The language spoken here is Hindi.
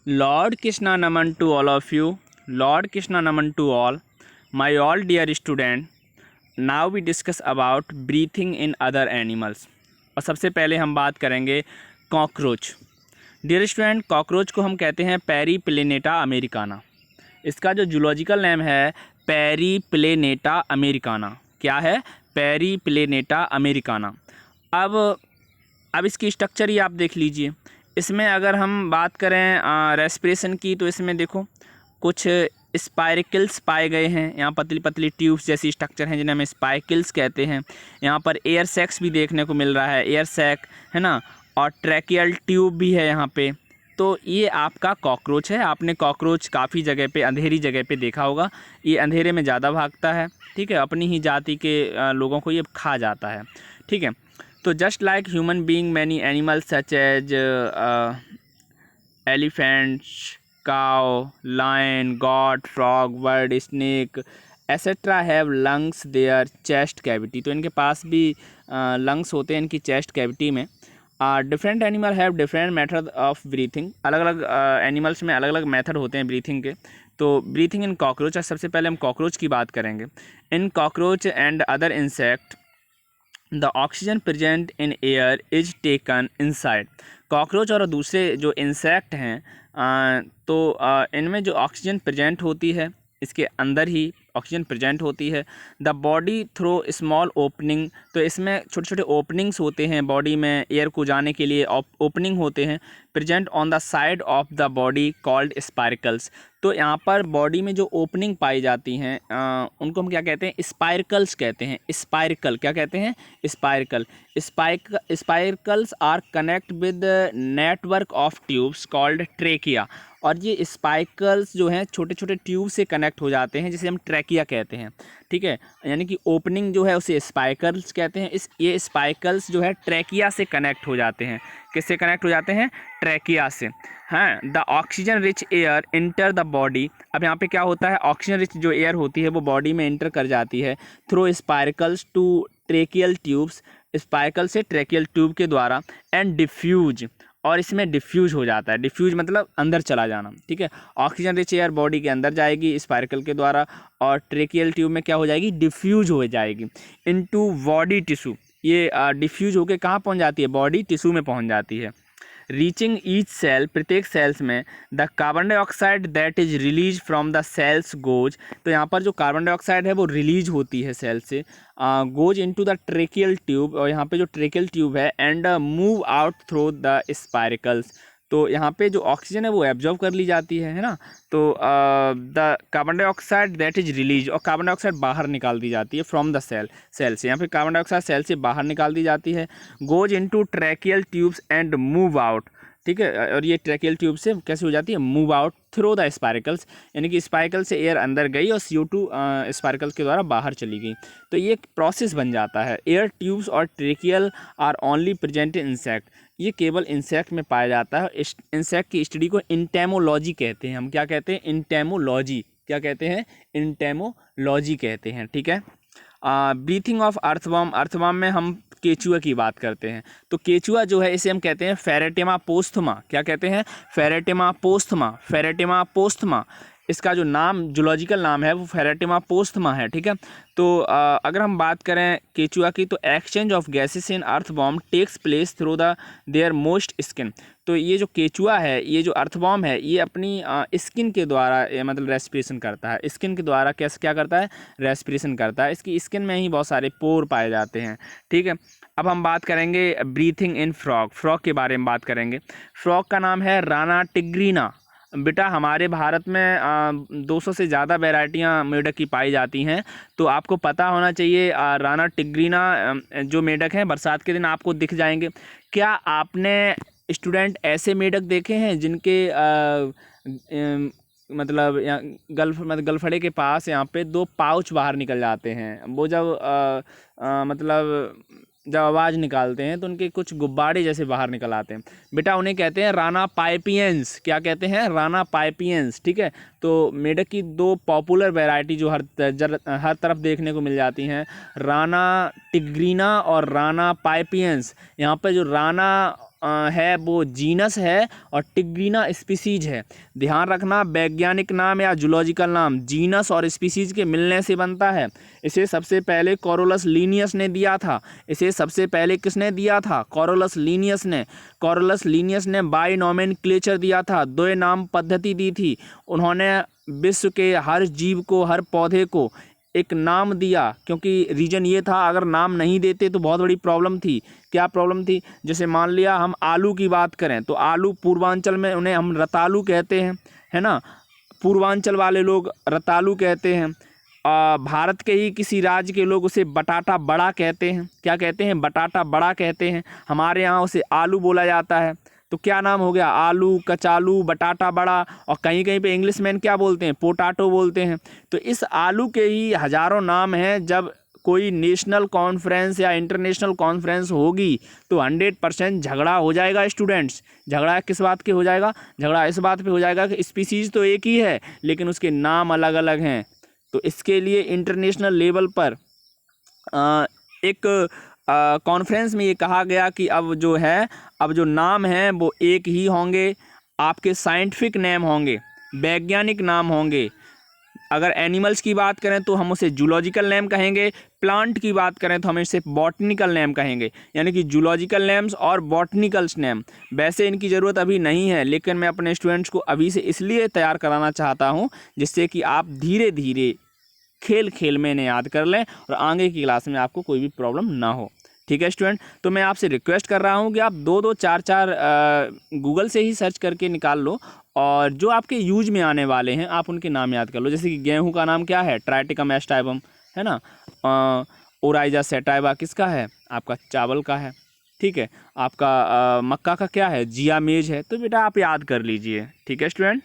Lord Krishna Naman to all of you. Lord Krishna Naman to all. My all dear student. Now we discuss about breathing in other animals. और सबसे पहले हम बात करेंगे कॉकरोच। डियर स्टूडेंट, कॉकरोच को हम कहते हैं पेरीप्लेनेटा अमेरिकाना। इसका जो जूलॉजिकल नेम है पेरीप्लेनेटा अमेरिकाना। क्या है? Periplaneta Americana. अब इसकी स्ट्रक्चर ही आप देख लीजिए। इसमें अगर हम बात करें रेस्पिरेशन की, तो इसमें देखो कुछ स्पाइरकल्स पाए गए हैं। यहाँ पतली पतली ट्यूब्स जैसी स्ट्रक्चर हैं जिन्हें हम स्पाइकल्स कहते हैं। यहाँ पर एयर सैक्स भी देखने को मिल रहा है, एयर सैक है ना, और ट्रैकियल ट्यूब भी है यहाँ पे। तो ये आपका कॉकरोच है। आपने कॉकरोच काफ़ी जगह पे, अंधेरी जगह पे देखा होगा। ये अंधेरे में ज़्यादा भागता है, ठीक है। अपनी ही जाति के लोगों को ये खा जाता है, ठीक है। तो just like human being many animals such as elephants, cow, lion, goat, frog, bird, snake etc. have lungs their chest cavity। तो इनके पास भी लंग्स होते हैं इनकी चेस्ट कैविटी में। Different animal have different method of breathing. अलग अलग एनिमल्स में अलग अलग मेथड होते हैं ब्रीथिंग के। तो ब्रीथिंग इन कॉकरोच, सबसे पहले हम कॉकरोच की बात करेंगे। इन cockroach and other insect the oxygen present in air is taken inside. Cockroach और दूसरे जो इंसेक्ट हैं तो इनमें जो ऑक्सीजन प्रेजेंट होती है, इसके अंदर ही ऑक्सीजन प्रेजेंट होती है। The body through small opening. तो इसमें छोटे छोटे ओपनिंग्स होते हैं बॉडी में, एयर को जाने के लिए ओपनिंग होते हैं। Present on the side of the body called spiracles. तो यहाँ पर बॉडी में जो ओपनिंग पाई जाती हैं उनको हम क्या कहते हैं? स्पाइरकल्स कहते हैं। स्पाइरकल क्या कहते हैं? Spiracle. Spiracles are connect with network of tubes called trachea. और ये स्पाइकल्स जो हैं छोटे छोटे ट्यूब से कनेक्ट हो जाते हैं, जिसे हम ट्रैकिया कहते हैं, ठीक है। यानी कि ओपनिंग जो है उसे स्पाइकल्स कहते हैं। ये स्पाइकल्स जो है ट्रैकिया से कनेक्ट हो जाते हैं। किससे कनेक्ट हो जाते हैं? ट्रैकिया से। हाँ, the oxygen rich air enter the body. अब यहाँ पे क्या होता है? ऑक्सीजन रिच जो एयर होती है वो बॉडी में इंटर कर जाती है थ्रू स्पाइरकल्स टू ट्रेकियल ट्यूब्स। स्पाइकल से ट्रैकियल ट्यूब के द्वारा एंड डिफ्यूज, और इसमें डिफ्यूज हो जाता है। डिफ्यूज मतलब अंदर चला जाना, ठीक है। ऑक्सीजन रिच एयर बॉडी के अंदर जाएगी स्पाइरकल के द्वारा, और ट्रेकियल ट्यूब में क्या हो जाएगी? डिफ्यूज हो जाएगी इनटू बॉडी टिश्यू। ये डिफ्यूज होकर कहाँ पहुँच जाती है? बॉडी टिश्यू में पहुँच जाती है। रीचिंग ईच सेल, प्रत्येक सेल्स में the carbon dioxide that is release from the cells goes. तो यहाँ पर जो कार्बन डाइऑक्साइड है वो रिलीज होती है सेल से, goes into the tracheal tube, और यहाँ पे जो ट्रेकियल ट्यूब है, and move out through the spiracles. तो यहाँ पे जो ऑक्सीजन है वो एब्जॉर्ब कर ली जाती है ना। तो the carbon dioxide that is release, और कार्बन डाइऑक्साइड बाहर निकाल दी जाती है फ्रॉम द सेल से। यहाँ पे कार्बन डाइऑक्साइड सेल से बाहर निकाल दी जाती है। Goes into tracheal tubes and move out, ठीक है। और ये ट्रैकियल ट्यूब से कैसे हो जाती है? Move out through the spiracles. यानी कि स्पाइरकल से एयर अंदर गई और CO2 स्पाइरकल्स के द्वारा बाहर चली गई। तो ये एक प्रोसेस बन जाता है। एयर ट्यूब्स और tracheal are only present in insect. ये केवल इंसेक्ट में पाया जाता है। इंसेक्ट की स्टडी को इंटेमोलॉजी कहते हैं। हम क्या कहते हैं? इंटेमोलॉजी। क्या कहते हैं? इंटेमोलॉजी कहते हैं, ठीक है। Breathing of earthworm. अर्थवर्म में हम केचुआ की बात करते हैं। तो केचुआ जो है इसे हम कहते हैं फेरेटिमा पोस्थमा। क्या कहते हैं? फेरेटिमा पोस्थमा। फेरेटिमा पोस्थमा इसका जो नाम, जूलॉजिकल नाम है वो फेरेटिमा पोस्थमा है, ठीक है। तो अगर हम बात करें केचुआ की, तो exchange of gases in earthworm takes place through the their moist skin. तो ये जो केचुआ है, ये जो अर्थवॉर्म है, ये अपनी स्किन के द्वारा मतलब रेस्पिरेशन करता है। स्किन के द्वारा कैसे क्या करता है? रेस्पिरेशन करता है। इसकी स्किन में ही बहुत सारे पोर पाए जाते हैं, ठीक है। अब हम बात करेंगे ब्रीथिंग इन फ्रॉग। फ्रॉग के बारे में बात करेंगे। फ्रॉग का नाम है राना टिग्रीना। बेटा हमारे भारत में 200 से ज़्यादा वैरायटियाँ मेढक की पाई जाती हैं। तो आपको पता होना चाहिए राना टिग्रीना जो मेढक हैं बरसात के दिन आपको दिख जाएंगे। क्या आपने स्टूडेंट ऐसे मेढक देखे हैं जिनके मतलब गलफड़े के पास यहाँ पे 2 पाउच बाहर निकल जाते हैं? वो जब मतलब जब आवाज़ निकालते हैं तो उनके कुछ गुब्बारे जैसे बाहर निकल आते हैं। बेटा उन्हें कहते हैं राना पाइपियंस। क्या कहते हैं? राना पाइपियंस, ठीक है। तो मेढक की 2 पॉपुलर वैरायटी जो हर तरफ देखने को मिल जाती हैं, राना टिग्रीना और राना पाइपियंस। यहाँ पर जो राना है वो जीनस है और टिग्रीना स्पीसीज है। ध्यान रखना, वैज्ञानिक नाम या जूलॉजिकल नाम जीनस और स्पीसीज के मिलने से बनता है। इसे सबसे पहले कोरोलस लीनियस ने दिया था। इसे सबसे पहले किसने दिया था? कोरोलस लीनियस ने। कोरोलस लीनियस ने बाइनोमेनक्लेचर दिया था, द्वय नाम पद्धति दी थी। उन्होंने विश्व के हर जीव को, हर पौधे को एक नाम दिया, क्योंकि रीजन ये था अगर नाम नहीं देते तो बहुत बड़ी प्रॉब्लम थी। क्या प्रॉब्लम थी? जैसे मान लिया हम आलू की बात करें तो आलू पूर्वांचल में उन्हें हम रतालू कहते हैं, है ना, पूर्वांचल वाले लोग रतालू कहते हैं। भारत के ही किसी राज्य के लोग उसे बटाटा बड़ा कहते हैं। क्या कहते हैं? बटाटा बड़ा कहते हैं। हमारे यहाँ उसे आलू बोला जाता है। तो क्या नाम हो गया? आलू, कचालू, बटाटा बड़ा। और कहीं कहीं पे इंग्लिशमैन क्या बोलते हैं? पोटाटो बोलते हैं। तो इस आलू के ही हज़ारों नाम हैं। जब कोई नेशनल कॉन्फ्रेंस या इंटरनेशनल कॉन्फ्रेंस होगी तो 100% झगड़ा हो जाएगा स्टूडेंट्स। झगड़ा किस बात के हो जाएगा? झगड़ा इस बात पे हो जाएगा कि स्पीसीज तो एक ही है लेकिन उसके नाम अलग अलग हैं। तो इसके लिए इंटरनेशनल लेवल पर एक कॉन्फ्रेंस में ये कहा गया कि अब जो नाम हैं वो एक ही होंगे। आपके साइंटिफिक नेम होंगे, वैज्ञानिक नाम होंगे। अगर एनिमल्स की बात करें तो हम उसे जूलॉजिकल नेम कहेंगे, प्लांट की बात करें तो हम इसे बॉटनिकल नेम कहेंगे, यानी कि जूलॉजिकल नेम्स और बॉटनिकल्स नेम। वैसे इनकी ज़रूरत अभी नहीं है, लेकिन मैं अपने स्टूडेंट्स को अभी से इसलिए तैयार कराना चाहता हूँ जिससे कि आप धीरे धीरे खेल खेल में इन्हें याद कर लें और आगे की क्लास में आपको कोई भी प्रॉब्लम ना हो। ठीक है स्टूडेंट, तो मैं आपसे रिक्वेस्ट कर रहा हूँ कि आप 2-2, 4-4 गूगल से ही सर्च करके निकाल लो और जो आपके यूज में आने वाले हैं आप उनके नाम याद कर लो। जैसे कि गेहूं का नाम क्या है? ट्राइटिकम एस्टाइबम, है ना। ओराइजा सेटाइवा किसका है? आपका चावल का है। ठीक है, आपका मक्का का क्या है? जिया मेज है। तो बेटा आप याद कर लीजिए। ठीक है स्टूडेंट।